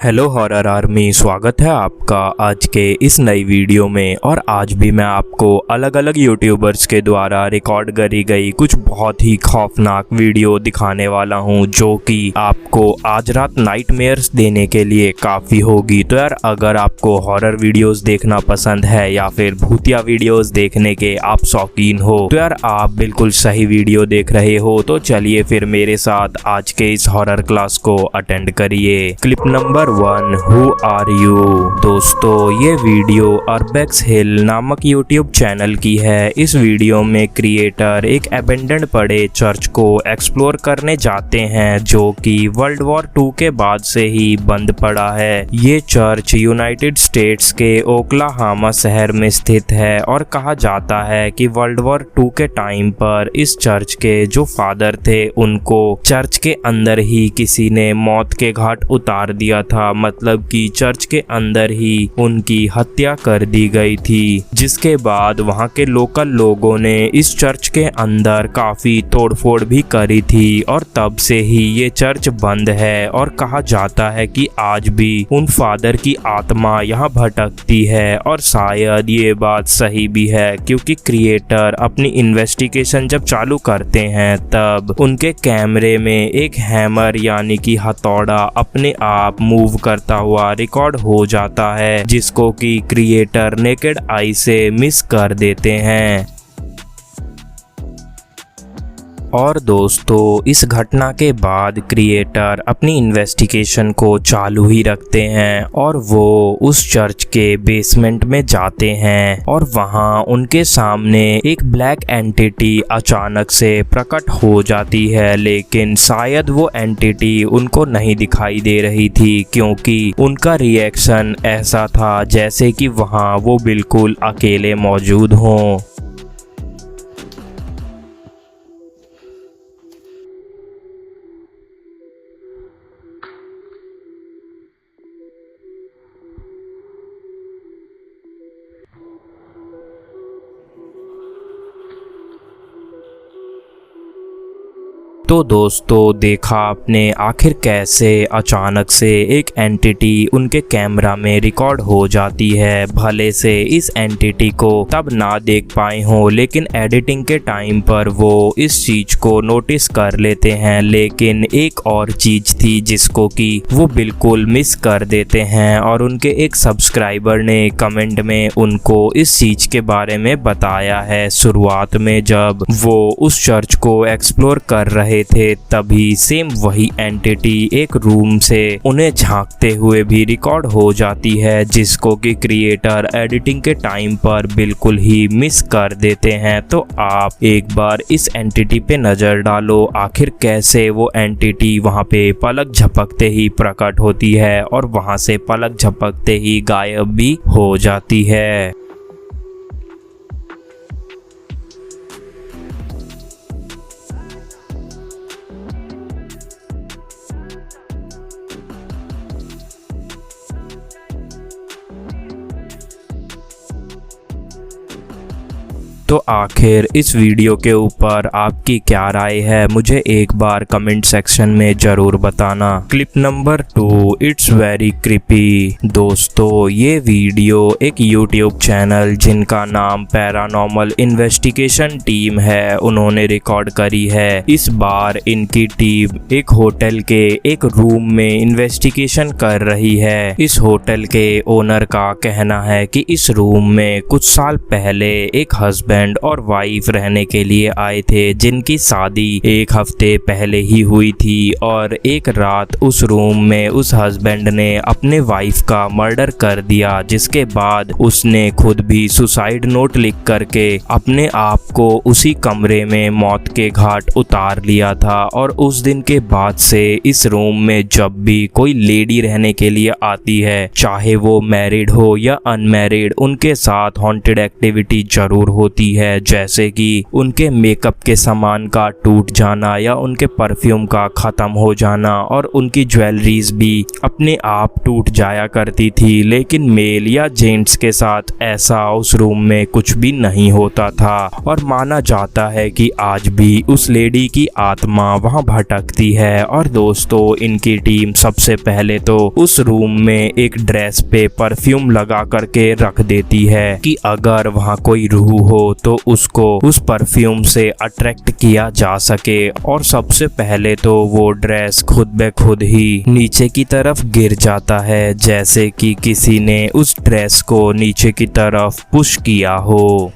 Hello horror army, स्वागत है आपका आज के इस नई वीडियो में। और आज भी मैं आपको अलग अलग यूट्यूबर्स के द्वारा रिकॉर्ड करी गई कुछ बहुत ही खौफनाक वीडियो दिखाने वाला हूं, जो कि आपको आज रात नाइटमेयर्स देने के लिए काफ़ी होगी। तो यार, अगर आपको हॉरर वीडियोस देखना पसंद है या फिर भूतिया वीडियोस देखने के आप शौकीन हो, तो यार आप बिल्कुल सही वीडियो देख रहे हो। तो चलिए फिर मेरे साथ आज के इस हॉरर क्लास को अटेंड करिए। Clip number 1, who are you. दोस्तों, ये वीडियो अर्बेक्स हिल नामक यूट्यूब चैनल की है। इस वीडियो में क्रिएटर एक अबेंडन्ड पड़े चर्च को एक्सप्लोर करने जाते हैं, जो कि वर्ल्ड वॉर 2 के बाद से ही बंद पड़ा है। ये चर्च यूनाइटेड स्टेट्स के ओक्लाहोमा शहर में स्थित है और कहा जाता है कि वर्ल्ड वॉर 2 के टाइम पर इस चर्च के जो फादर थे, उनको चर्च के अंदर ही किसी ने मौत के घाट उतार दिया था। मतलब कि चर्च के अंदर ही उनकी हत्या कर दी गई थी, जिसके बाद वहां के लोकल लोगों ने इस चर्च के अंदर काफी तोड़फोड़ भी करी थी और तब से ही ये चर्च बंद है। और कहा जाता है कि आज भी उन फादर की आत्मा यहाँ भटकती है। और शायद ये बात सही भी है, क्योंकि क्रिएटर अपनी इन्वेस्टिगेशन जब चालू करते हैं तब उनके कैमरे में एक हैमर यानी कि हथौड़ा अपने आप मूव करता हुआ रिकॉर्ड हो जाता है, जिसको कि क्रिएटर नेकेड आई से मिस कर देते हैं। और दोस्तों, इस घटना के बाद क्रिएटर अपनी इन्वेस्टिगेशन को चालू ही रखते हैं और वो उस चर्च के बेसमेंट में जाते हैं और वहाँ उनके सामने एक ब्लैक एंटिटी अचानक से प्रकट हो जाती है। लेकिन शायद वो एंटिटी उनको नहीं दिखाई दे रही थी, क्योंकि उनका रिएक्शन ऐसा था जैसे कि वहाँ वो बिल्कुल अकेले मौजूद हों। तो दोस्तों, देखा आपने आखिर कैसे अचानक से एक एंटिटी उनके कैमरा में रिकॉर्ड हो जाती है। भले से इस एंटिटी को तब ना देख पाए हो, लेकिन एडिटिंग के टाइम पर वो इस चीज को नोटिस कर लेते हैं। लेकिन एक और चीज थी जिसको कि वो बिल्कुल मिस कर देते हैं, और उनके एक सब्सक्राइबर ने कमेंट में उनको इस चीज के बारे में बताया है। शुरुआत में जब वो उस चर्च को एक्सप्लोर कर रहे थे, तभी सेम वही एंटिटी एक रूम से उन्हें झांकते हुए भी रिकॉर्ड हो जाती है, जिसको कि क्रिएटर एडिटिंग के टाइम पर बिल्कुल ही मिस कर देते हैं। तो आप एक बार इस एंटिटी पे नजर डालो, आखिर कैसे वो एंटिटी वहां पे पलक झपकते ही प्रकट होती है और वहां से पलक झपकते ही गायब भी हो जाती है। तो आखिर इस वीडियो के ऊपर आपकी क्या राय है, मुझे एक बार कमेंट सेक्शन में ज़रूर बताना। Clip number 2, it's very creepy. दोस्तों, ये वीडियो एक यूट्यूब चैनल जिनका नाम पैरानॉर्मल इन्वेस्टिगेशन टीम है, उन्होंने रिकॉर्ड करी है। इस बार इनकी टीम एक होटल के एक रूम में इन्वेस्टिगेशन कर रही है। इस होटल के ओनर का कहना है कि इस रूम में कुछ साल पहले एक हस्बैंड और वाइफ रहने के लिए आए थे, जिनकी शादी एक हफ्ते पहले ही हुई थी। और एक रात उस रूम में उस हस्बैंड ने अपने वाइफ का मर्डर कर दिया, जिसके बाद उसने खुद भी सुसाइड नोट लिख करके अपने आप को उसी कमरे में मौत के घाट उतार लिया था। और उस दिन के बाद से इस रूम में जब भी कोई लेडी रहने के लिए आती है, चाहे वो मैरिड हो या अनमैरिड, उनके साथ हॉन्टेड एक्टिविटी जरूर होती होती है, जैसे कि उनके मेकअप के सामान का टूट जाना या उनके परफ्यूम का ख़त्म हो जाना, और उनकी ज्वेलरीज भी अपने आप टूट जाया करती थी। लेकिन मेल या जेंट्स के साथ ऐसा उस रूम में कुछ भी नहीं होता था, और माना जाता है कि आज भी उस लेडी की आत्मा वहां भटकती है। और दोस्तों, इनकी टीम सबसे पहले तो उस रूम में एक ड्रेस पे परफ्यूम लगा करके रख देती है कि अगर वहां कोई रूह हो तो उसको उस परफ्यूम से अट्रैक्ट किया जा सके। और सबसे पहले तो वो ड्रेस खुद ब खुद ही नीचे की तरफ गिर जाता है, जैसे कि किसी ने उस ड्रेस को नीचे की तरफ पुश किया हो।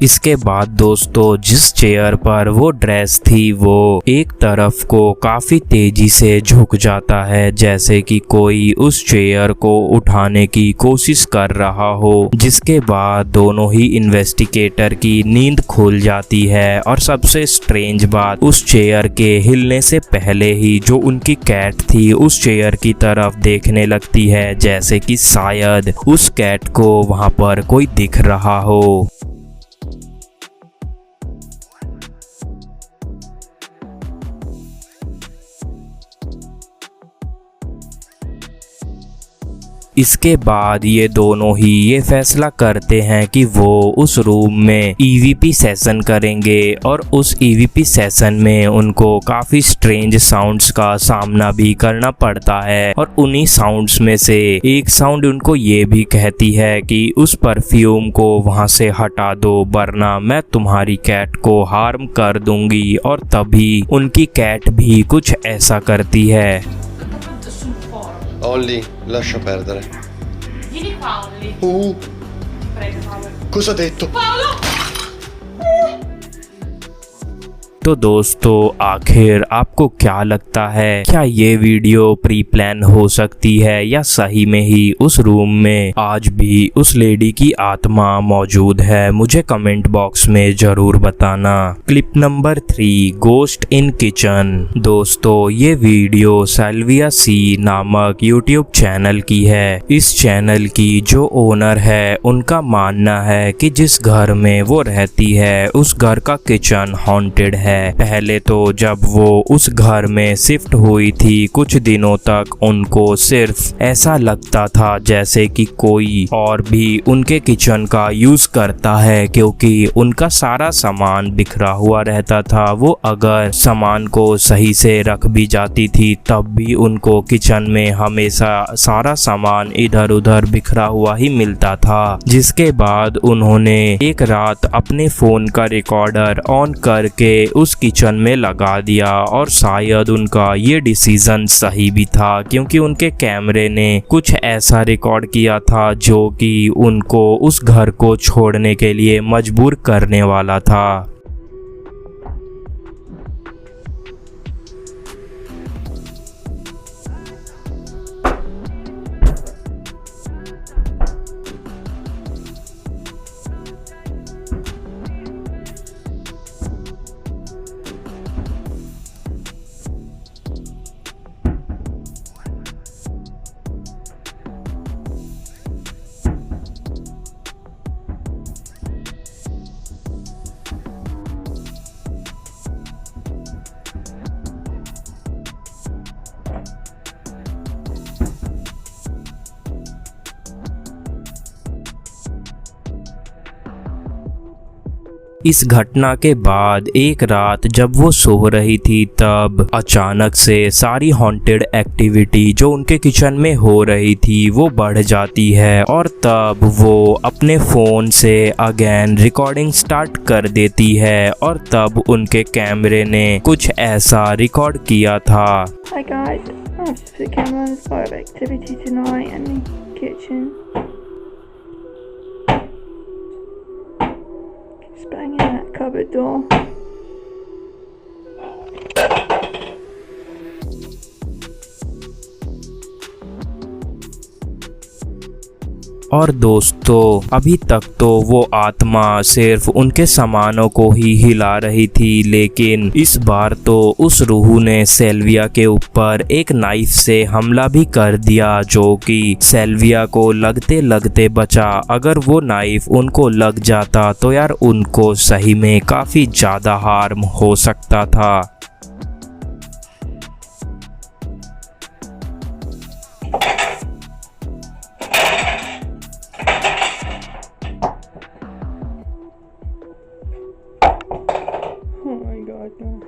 इसके बाद दोस्तों, जिस चेयर पर वो ड्रेस थी वो एक तरफ को काफी तेजी से झुक जाता है, जैसे कि कोई उस चेयर को उठाने की कोशिश कर रहा हो। जिसके बाद दोनों ही इन्वेस्टिगेटर की नींद खुल जाती है, और सबसे स्ट्रेंज बात, उस चेयर के हिलने से पहले ही जो उनकी कैट थी उस चेयर की तरफ देखने लगती है, जैसे कि शायद उस कैट को वहां पर कोई दिख रहा हो। इसके बाद ये दोनों ही ये फैसला करते हैं कि वो उस रूम में ईवीपी सेशन करेंगे, और उस ईवीपी सेशन में उनको काफ़ी स्ट्रेंज साउंड्स का सामना भी करना पड़ता है। और उन्हीं साउंड्स में से एक साउंड उनको ये भी कहती है कि उस परफ्यूम को वहाँ से हटा दो, वरना मैं तुम्हारी कैट को हार्म कर दूंगी। और तभी उनकी कैट भी कुछ ऐसा करती है। Olli, lascia perdere. Vieni qua, Olli. Prego, Paolo. Cosa ha detto? Paolo! तो दोस्तों, आखिर आपको क्या लगता है, क्या ये वीडियो प्री प्लान हो सकती है या सही में ही उस रूम में आज भी उस लेडी की आत्मा मौजूद है? मुझे कमेंट बॉक्स में जरूर बताना। Clip number 3, ghost in kitchen. दोस्तों, ये वीडियो साल्विया सी नामक यूट्यूब चैनल की है। इस चैनल की जो ओनर है उनका मानना है कि जिस घर में वो रहती है उस घर का किचन हॉन्टेड है। पहले तो जब वो उस घर में शिफ्ट हुई थी कुछ दिनों तक उनको सिर्फ ऐसा लगता था जैसे कि कोई और भी उनके किचन का यूज करता है, क्योंकि उनका सारा सामान बिखरा हुआ रहता था। वो अगर सामान को सही से रख भी जाती थी तब भी उनको किचन में हमेशा सारा सामान इधर उधर बिखरा हुआ ही मिलता था। जिसके बाद उन्होंने एक रात अपने फोन का रिकॉर्डर ऑन करके उस किचन में लगा दिया, और शायद उनका ये डिसीजन सही भी था, क्योंकि उनके कैमरे ने कुछ ऐसा रिकॉर्ड किया था जो कि उनको उस घर को छोड़ने के लिए मजबूर करने वाला था। इस घटना के बाद एक रात जब वो सो रही थी तब अचानक से सारी हॉन्टेड एक्टिविटी जो उनके किचन में हो रही थी वो बढ़ जाती है, और तब वो अपने फ़ोन से अगेन रिकॉर्डिंग स्टार्ट कर देती है, और तब उनके कैमरे ने कुछ ऐसा रिकॉर्ड किया था। Hi guys, I've just put the camera on the spot of activity tonight in the kitchen. Keeps banging that cupboard door. और दोस्तों अभी तक तो वो आत्मा सिर्फ उनके सामानों को ही हिला रही थी, लेकिन इस बार तो उस रूह ने सेल्विया के ऊपर एक नाइफ से हमला भी कर दिया, जो कि सेल्विया को लगते लगते बचा। अगर वो नाइफ उनको लग जाता तो यार उनको सही में काफी ज्यादा हार्म हो सकता था। Oh my god, no.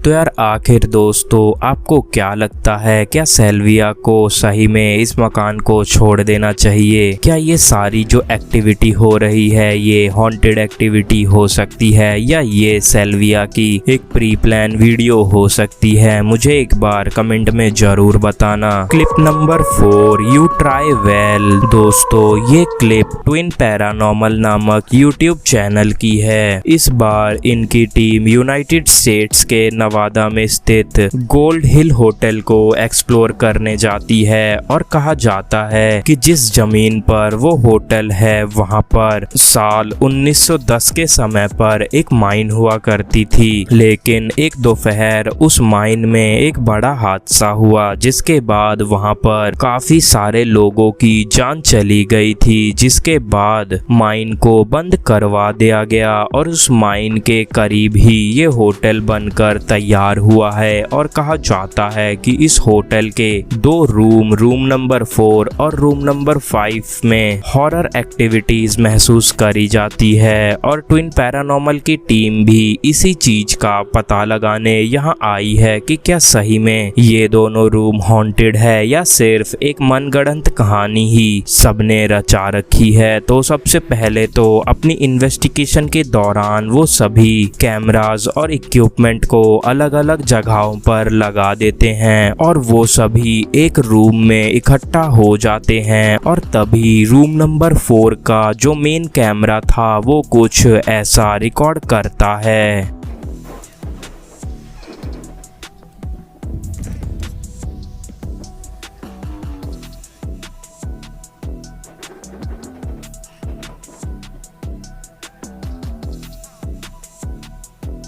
तो यार आखिर दोस्तों आपको क्या लगता है, क्या सेल्विया को सही में इस मकान को छोड़ देना चाहिए? क्या ये सारी जो एक्टिविटी हो रही है ये हॉन्टेड एक्टिविटी हो सकती है, या ये सेल्विया की एक प्री प्लान वीडियो हो सकती है? मुझे एक बार कमेंट में जरूर बताना। Clip number 4, you try well. दोस्तों ये क्लिप ट्विन पैरानॉर्मल नामक यूट्यूब चैनल की है। इस बार इनकी टीम यूनाइटेड स्टेट्स के नवादा में स्थित गोल्ड हिल होटल को एक्सप्लोर करने जाती है, और कहा जाता है कि जिस जमीन पर वो होटल है वहां पर साल 1910 के समय पर एक माइन हुआ करती थी, लेकिन एक दोपहर उस माइन में एक बड़ा हादसा हुआ, जिसके बाद वहां पर काफी सारे लोगों की जान चली गई थी, जिसके बाद माइन को बंद करवा दिया गया और उस माइन के करीब ही ये होटल बनकर तैयार हुआ है। और कहा जाता है कि इस होटल के 2 रूम नंबर 4 और रूम नंबर 5 में हॉरर एक्टिविटीज महसूस करी जाती है, और ट्विन पैरानॉर्मल की टीम भी इसी चीज का पता लगाने यहाँ आई है कि क्या सही में ये दोनों रूम हॉन्टेड है या सिर्फ एक मनगढ़ंत कहानी ही सबने रचा रखी है। तो सबसे पहले तो अपनी इन्वेस्टिगेशन के दौरान वो सभी कैमरास और इक्विपमेंट को अलग अलग जगहों पर लगा देते हैं, और वो सभी एक रूम में इकट्ठा हो जाते हैं, और तभी रूम नंबर 4 का जो मेन कैमरा था वो कुछ ऐसा रिकॉर्ड करता है।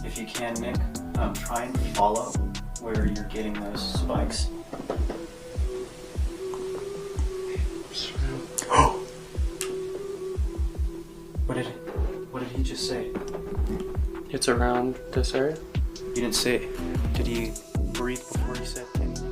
If you can, Nick, try and follow where you're getting those spikes. What did he just say? It's around this area. You didn't say. Did he breathe before he said anything?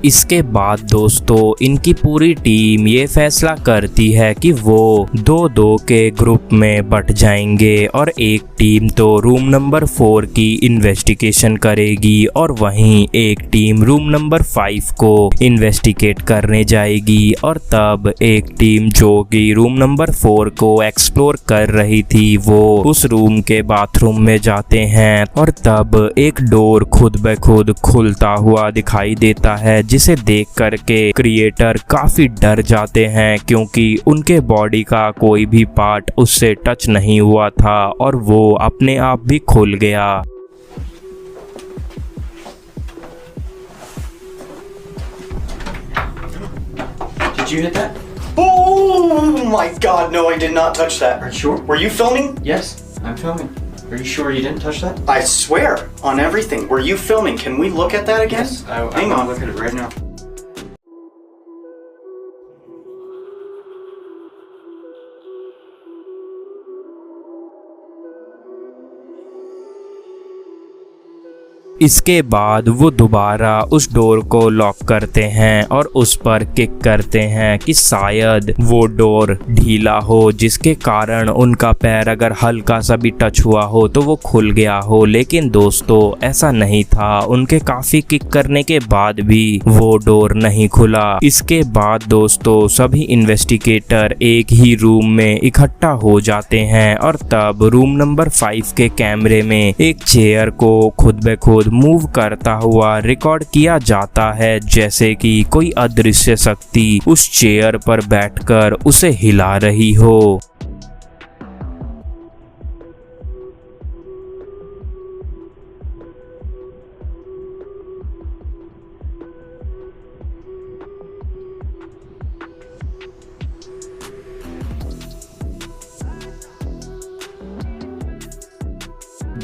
इसके बाद दोस्तों इनकी पूरी team ये फैसला करती है कि वो 2-2 के ग्रुप में बट जाएंगे, और एक टीम तो रूम नंबर 4 की इन्वेस्टिगेशन करेगी, और वहीं एक टीम रूम नंबर 5 को इन्वेस्टिगेट करने जाएगी। और तब एक टीम जो कि रूम नंबर 4 को एक्सप्लोर कर रही थी वो उस रूम के बाथरूम में जाते हैं, और तब एक डोर खुद ब खुद खुलता हुआ दिखाई देता है, जिसे देख करके क्रिएटर काफी डर जाते हैं, क्योंकि उनके बॉडी का कोई भी पार्ट उससे टच नहीं हुआ था और वो अपने आप भी खुल गया। Did you hit that? Oh my God! No, I did not touch that. Are you sure? Were you filming? Yes, I'm filming. Are you sure you didn't touch that? I swear on everything. Were you filming? Can we look at that again? Yes, Hang on. Look at it right now. इसके बाद वो दोबारा उस door को lock करते हैं और उस पर किक करते हैं कि शायद वो डोर ढीला हो, जिसके कारण उनका पैर अगर हल्का सा भी टच हुआ हो तो वो खुल गया हो। लेकिन दोस्तों ऐसा नहीं था, उनके काफी किक करने के बाद भी वो डोर नहीं खुला। इसके बाद दोस्तों सभी इन्वेस्टिगेटर एक ही रूम में इकट्ठा हो जाते हैं, और तब रूम नंबर 5 के कैमरे में एक चेयर को खुद ब खुद मूव करता हुआ रिकॉर्ड किया जाता है, जैसे कि कोई अदृश्य शक्ति उस चेयर पर बैठकर उसे हिला रही हो।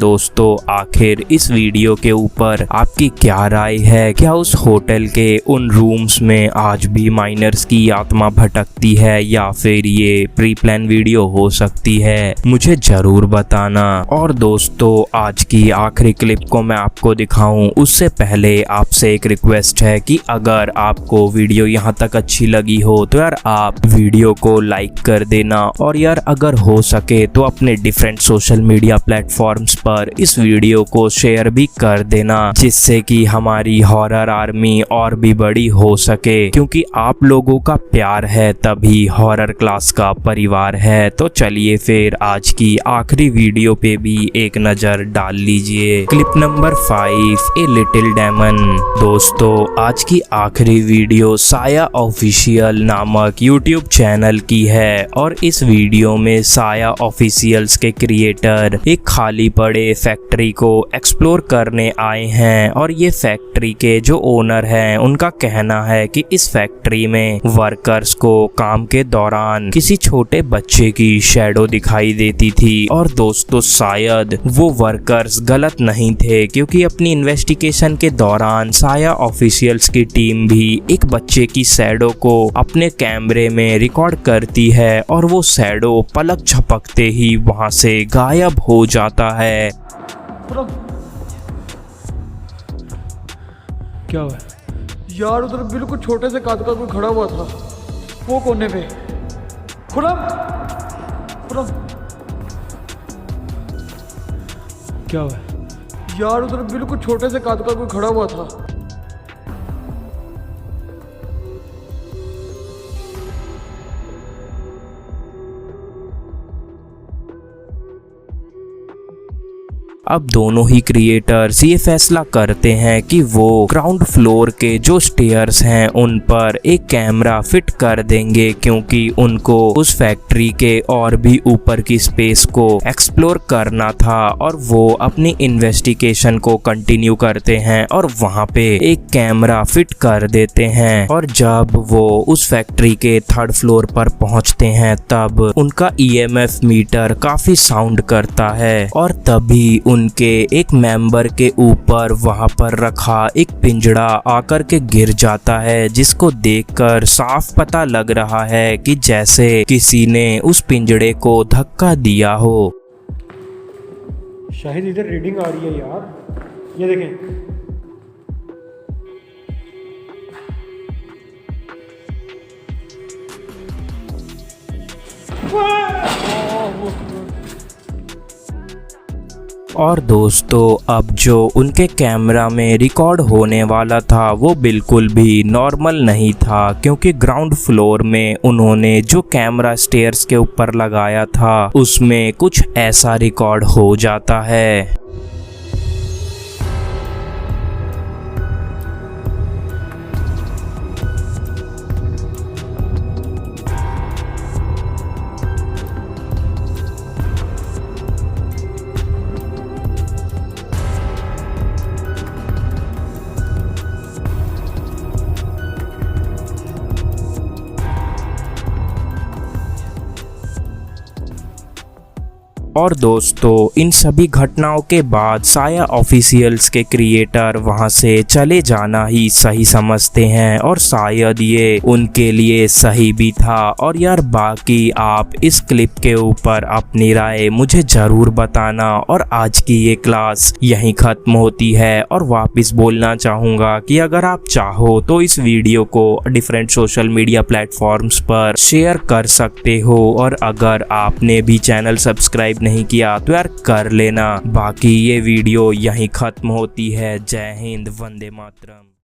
दोस्तों आखिर इस वीडियो के ऊपर आपकी क्या राय है? क्या उस होटल के उन रूम्स में आज भी माइनर्स की आत्मा भटकती है या फिर ये प्री प्लान वीडियो हो सकती है? मुझे जरूर बताना। और दोस्तों आज की आखिरी क्लिप को मैं आपको दिखाऊं उससे पहले आपसे एक रिक्वेस्ट है कि अगर आपको वीडियो यहाँ तक अच्छी लगी हो तो यार आप वीडियो को लाइक कर देना, और यार अगर हो सके तो अपने डिफरेंट सोशल मीडिया प्लेटफॉर्म्स पर इस वीडियो को शेयर भी कर देना, जिससे कि हमारी हॉरर आर्मी और भी बड़ी हो सके, क्योंकि आप लोगों का प्यार है तभी हॉरर क्लास का परिवार है। तो चलिए फिर आज की आखिरी वीडियो पे भी एक नजर डाल लीजिए। Clip number 5, a little demon. दोस्तों आज की आखिरी वीडियो साया ऑफिशियल नामक यूट्यूब चैनल की है, और इस वीडियो में साया ऑफिशियल्स के क्रिएटर एक खाली पड़े फैक्ट्री को एक्सप्लोर करने आए हैं। और ये फैक्ट्री के जो ओनर हैं उनका कहना है कि इस फैक्ट्री में वर्कर्स को काम के दौरान किसी छोटे बच्चे की शैडो दिखाई देती थी। और दोस्तों शायद वो वर्कर्स गलत नहीं थे, क्योंकि अपनी इन्वेस्टिगेशन के दौरान साया ऑफिशियल्स की टीम भी एक बच्चे की शैडो को अपने कैमरे में रिकॉर्ड करती है, और वो शैडो पलक झपकते ही वहां से गायब हो जाता है। क्या हुआ यार? उधर बिल्कुल छोटे से काद का कोई खड़ा हुआ था वो कोने पे। खुरम खुरम क्या हुआ यार? उधर बिल्कुल छोटे से काद का कोई खड़ा हुआ था। अब दोनों ही क्रिएटर्स ये फैसला करते हैं कि वो ग्राउंड फ्लोर के जो स्टेयर्स हैं उन पर एक कैमरा फिट कर देंगे, क्योंकि उनको उस फैक्ट्री के और भी ऊपर की स्पेस को एक्सप्लोर करना था। और वो अपनी इन्वेस्टिगेशन को कंटिन्यू करते हैं और वहां पे एक कैमरा फिट कर देते हैं। और जब वो उस फैक्ट्री के 3rd फ्लोर पर पहुंचते हैं तब उनका EMF मीटर काफी साउंड करता है, और तभी उनके एक मेंबर के ऊपर वहां पर रखा एक पिंजड़ा आकर के गिर जाता है, जिसको देखकर साफ पता लग रहा है कि जैसे किसी ने उस पिंजड़े को धक्का दिया हो। शायद इधर रीडिंग आ रही है यार, ये देखें। और दोस्तों अब जो उनके कैमरा में रिकॉर्ड होने वाला था वो बिल्कुल भी नॉर्मल नहीं था, क्योंकि ग्राउंड फ्लोर में उन्होंने जो कैमरा स्टेयर्स के ऊपर लगाया था उसमें कुछ ऐसा रिकॉर्ड हो जाता है। और दोस्तों इन सभी घटनाओं के बाद साया ऑफिशियल्स के क्रिएटर वहां से चले जाना ही सही समझते हैं, और शायद ये उनके लिए सही भी था। और यार बाकी आप इस क्लिप के ऊपर अपनी राय मुझे जरूर बताना। और आज की ये क्लास यहीं खत्म होती है, और वापस बोलना चाहूँगा कि अगर आप चाहो तो इस वीडियो को डिफरेंट सोशल मीडिया प्लेटफॉर्म्स पर शेयर कर सकते हो, और अगर आपने भी चैनल सब्सक्राइब नहीं किया तो यार कर लेना। बाकी ये वीडियो यहीं खत्म होती है। जय हिंद, वंदे मातरम।